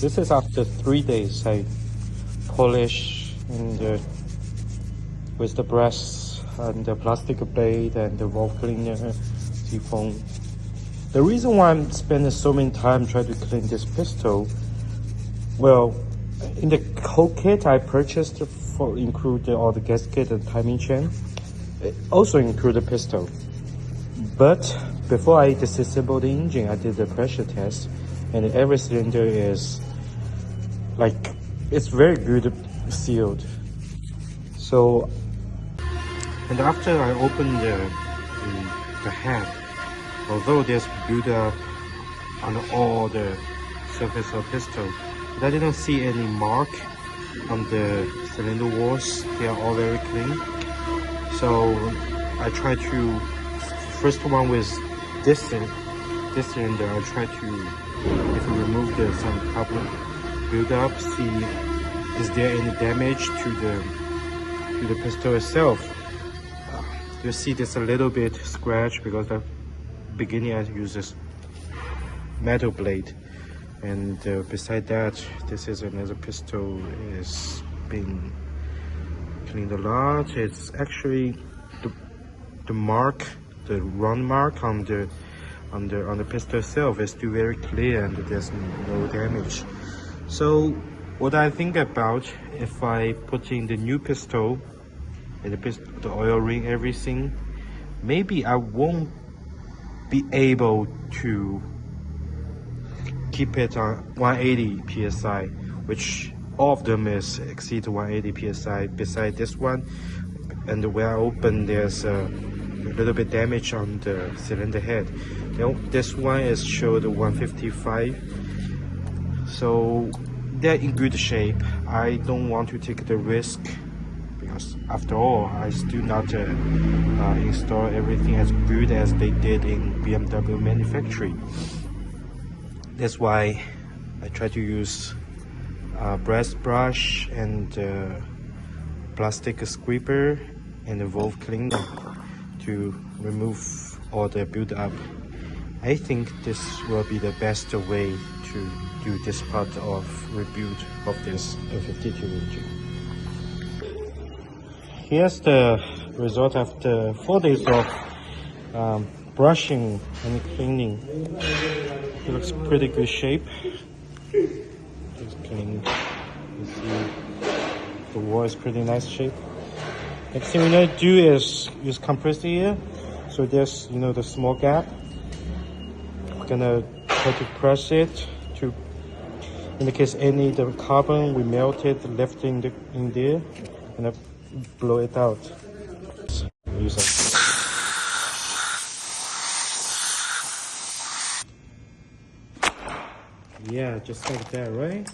This is after 3 days. I polish and with the brush and the plastic blade and the valve cleaner, siphon. The reason why I'm spending so many time trying to clean this pistol, well, in the whole kit I purchased for include all the gasket and timing chain. It also include the pistol. But before I disassemble the engine, I did the pressure test, and every cylinder is like, it's very good sealed. So, and after I opened the head, although there's build-up on all the surface of pistol, but I didn't see any mark on the cylinder walls. They are all very clean. So I try to, first one with this cylinder, I try to, if we remove some carbon build-up, see is there any damage to the pistol itself. You see there's a little bit scratch because the beginning I use this metal blade, and beside that, this is another pistol is been cleaned a lot. It's actually the mark, the round mark on the pistol itself is still very clear and there's no damage. So what I think about, if I put in the new pistol and the oil ring, everything, maybe I won't be able to keep it on 180 psi, which all of them is exceed 180 psi beside this one. And where I open, there's a little bit damage on the cylinder head. This one is showed 155, so they're in good shape. I don't want to take the risk, because after all, I still not install everything as good as they did in BMW manufacturing. That's why I try to use brass brush and plastic scraper and a valve cleaner to remove all the build-up. I think this will be the best way to do this part of rebuild of this N52 engine. Here's the result after 4 days of brushing and cleaning. It looks pretty good shape. Just clean. You see the wall is pretty nice shape. Next thing we're gonna do is use compressor air. So there's, the small gap. We're gonna try to press it to, in the case any the carbon we melted left in there, and blow it out. Use it. Yeah, just like that, right?